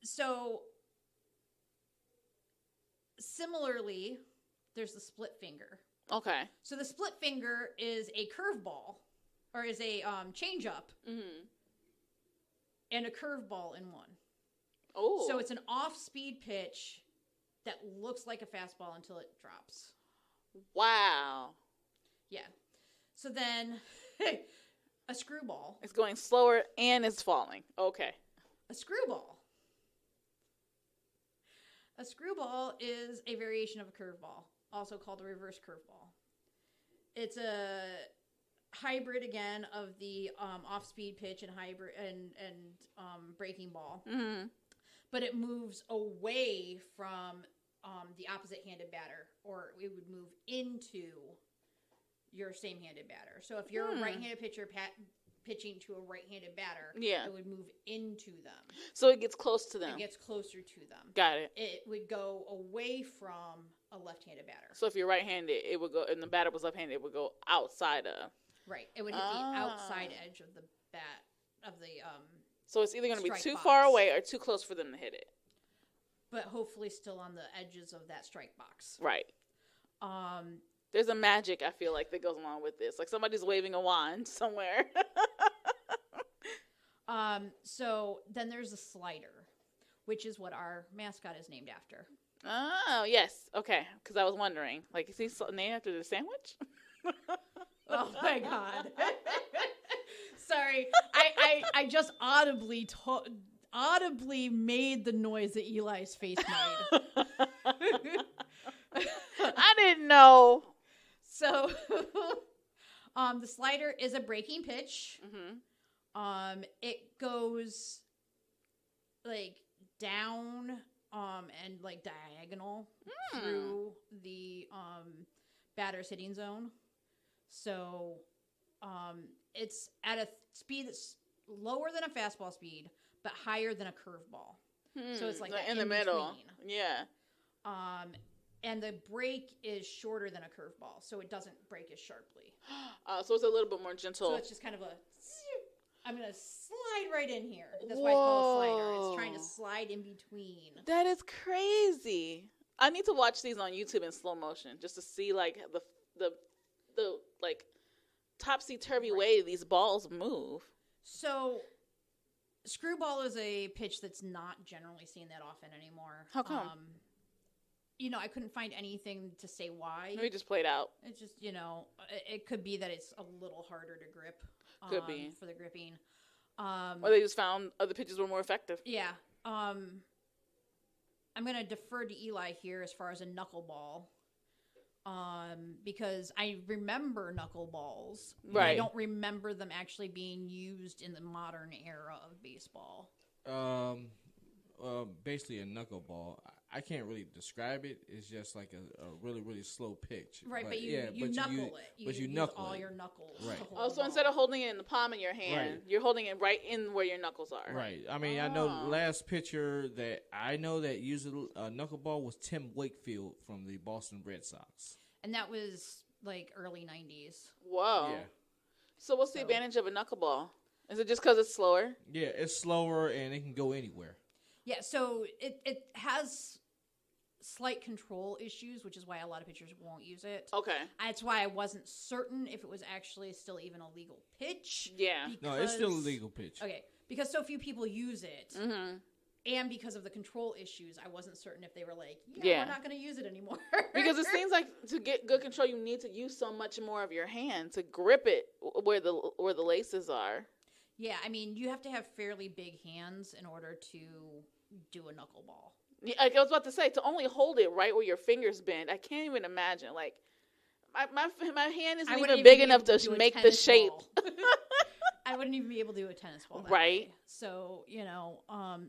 So similarly, there's the split finger. Okay. So the split finger is a curveball, or is a change-up, and a curveball in one. Oh. So it's an off-speed pitch that looks like a fastball until it drops. Wow. Yeah. So then a screwball. It's going slower and it's falling. Okay. A screwball. A screwball is a variation of a curveball, also called a reverse curveball. It's a hybrid again of the off-speed pitch and hybrid and breaking ball, but it moves away from the opposite-handed batter, or it would move into your same-handed batter. So if you're a right-handed pitcher pitching to a right-handed batter, it would move into them. So it gets close to them. It gets closer to them. Got it. It would go away from a left-handed batter. So if you're right-handed, it would go, and the batter was left-handed, it would go outside of. Right. It would hit the outside edge of the bat, of the So it's either going to be strike too box. far away or too close for them to hit it. But hopefully still on the edges of that strike box. Right. There's a magic, I feel like, that goes along with this. Like somebody's waving a wand somewhere. So then there's a slider, which is what our mascot is named after. Oh, yes. Okay. Because I was wondering. Is he named after the sandwich? Oh, my God. Sorry. sorry. I just audibly made the noise that Eli's face made. I didn't know. So, the slider is a breaking pitch. Mm-hmm. It goes like down, and like diagonal through the batter's hitting zone. So, it's at a speed that's lower than a fastball speed, but higher than a curveball. So it's like in the middle. Yeah. And the break is shorter than a curveball, so it doesn't break as sharply. So it's a little bit more gentle. So it's just kind of I'm going to slide right in here. That's why it's called a slider. It's trying to slide in between. That is crazy. I need to watch these on YouTube in slow motion just to see like the like topsy-turvy way these balls move. So screwball is a pitch that's not generally seen that often anymore. How come? I couldn't find anything to say why. We just played out. It's just, it could be that it's a little harder to grip. Could be. For the gripping. Or they just found other pitches were more effective. Yeah. I'm going to defer to Eli here as far as a knuckleball. Because I remember knuckleballs. Right. I don't remember them actually being used in the modern era of baseball. Basically a knuckleball. I can't really describe it. It's just like a really, really slow pitch. Right, but you knuckle it. But you use knuckle all it. your knuckles. Right. To hold Oh, the so ball. instead of holding it in the palm of your hand, you're holding it right in where your knuckles are. Right. I mean, I know the last pitcher that I know that used a knuckleball was Tim Wakefield from the Boston Red Sox. And that was like early 90s. Whoa. Yeah. So what's the advantage of a knuckleball? Is it just because it's slower? Yeah, it's slower and it can go anywhere. Yeah, so it has slight control issues, which is why a lot of pitchers won't use it. Okay. That's why I wasn't certain if it was actually still even a legal pitch. Yeah. No, it's still a legal pitch. Okay, because so few people use it, Mm-hmm. and because of the control issues, I wasn't certain if they were like, Yeah. we're not going to use it anymore. Because it seems like to get good control, you need to use so much more of your hand to grip it where the laces are. Yeah, I mean, you have to have fairly big hands in order to do a knuckleball. Yeah, like I was about to say, to only hold it right where your fingers bend, I can't even imagine. Like, my hand isn't even big enough to make the shape. I wouldn't even be able to do a tennis ball that right. way. So,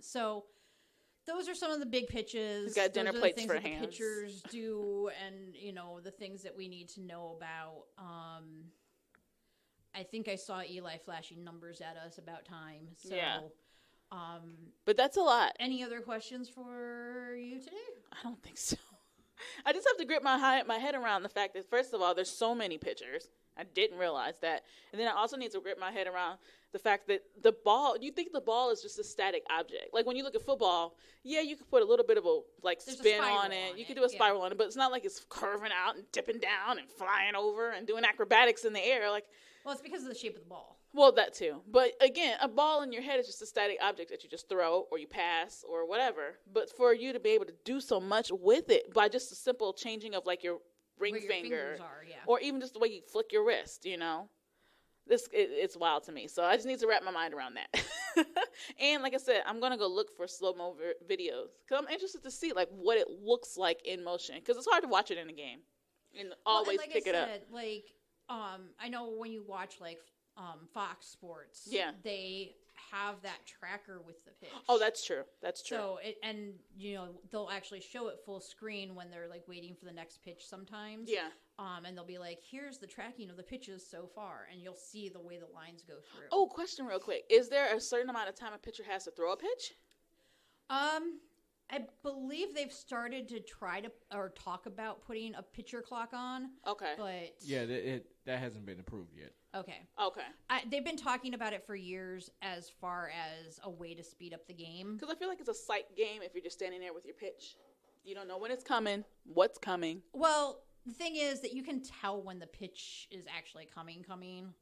so those are some of the big pitches. We've got dinner plates for hands. hands. The pitchers do, and, the things that we need to know about. I think I saw Eli flashing numbers at us about time. So, yeah. But that's a lot. Any other questions for you today? I don't think so. I just have to grip my head around the fact that, first of all, there's so many pitchers. I didn't realize that. And then I also need to grip my head around the fact that the ball, you think the ball is just a static object. Like when you look at football, yeah, you could put a little bit of There's spin on it. You could do a spiral on it, but it's not like it's curving out and dipping down and flying over and doing acrobatics in the air. Well, it's because of the shape of the ball. Well, that too. But again, a ball in your head is just a static object that you just throw or you pass or whatever. But for you to be able to do so much with it by just a simple changing of like your ring Where finger, your fingers are, yeah. or even just the way you flick your wrist, it's wild to me. So I just need to wrap my mind around that. And like I said, I'm gonna go look for slow-mo videos because I'm interested to see like what it looks like in motion because it's hard to watch it in a game and always pick it up. Like, I know when you watch like Fox Sports, yeah, they have that tracker with the pitch. Oh, that's true. That's true. So they'll actually show it full screen when they're like waiting for the next pitch sometimes. Yeah. And they'll be like, "Here's the tracking of the pitches so far," and you'll see the way the lines go through. Oh, question real quick: is there a certain amount of time a pitcher has to throw a pitch? I believe they've started to talk about putting a pitcher clock on. Okay. But yeah, that hasn't been approved yet. Okay. They've been talking about it for years as far as a way to speed up the game. Because I feel like it's a sight game if you're just standing there with your pitch. You don't know when it's coming, what's coming. Well, the thing is that you can tell when the pitch is actually coming.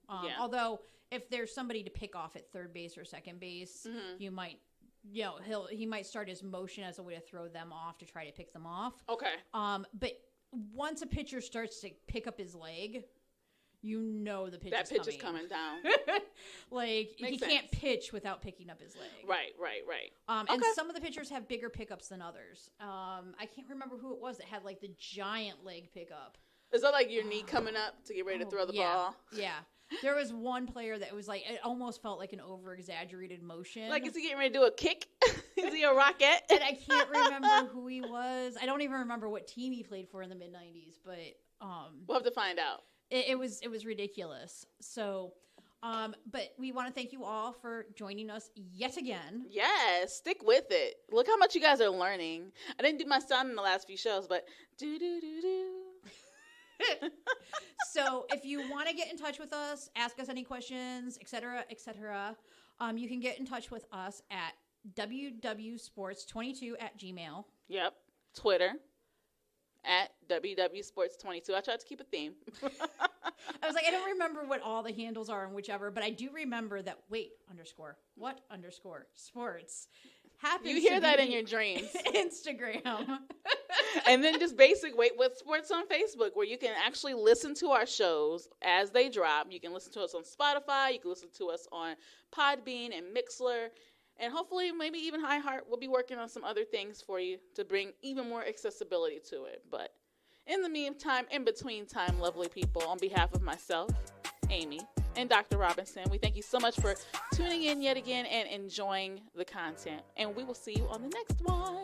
Yeah. Although if there's somebody to pick off at third base or second base, you might, he might start his motion as a way to throw them off to try to pick them off. Okay. But once a pitcher starts to pick up his leg, you know the pitch that pitch is coming down. Like, Makes he sense. can't pitch without picking up his leg. Right. And some of the pitchers have bigger pickups than others. I can't remember who it was that had like the giant leg pickup. Is that like your knee coming up to get ready to throw the ball? Yeah. There was one player that was like, it almost felt like an over-exaggerated motion. Like, is he getting ready to do a kick? Is he a rocket? And I can't remember who he was. I don't even remember what team he played for in the mid-90s, but we'll have to find out. It was ridiculous. So, but we want to thank you all for joining us yet again. Yes, stick with it. Look how much you guys are learning. I didn't do my sound in the last few shows, but do. So if you want to get in touch with us, ask us any questions, etc., you can get in touch with us at wwsports22@gmail. Yep. Twitter at wwsports22. I tried to keep a theme. I was like, I don't remember what all the handles are and whichever, but I do remember that _sports happens. You hear to that be in your dreams. Instagram. And then just basic Wait With Sports on Facebook, where you can actually listen to our shows as they drop. You can listen to us on Spotify. You can listen to us on Podbean and Mixler. And hopefully, maybe even iHeart will be working on some other things for you to bring even more accessibility to it. But in the meantime, in between time, lovely people, on behalf of myself, Amy, and Dr. Robinson, we thank you so much for tuning in yet again and enjoying the content. And we will see you on the next one.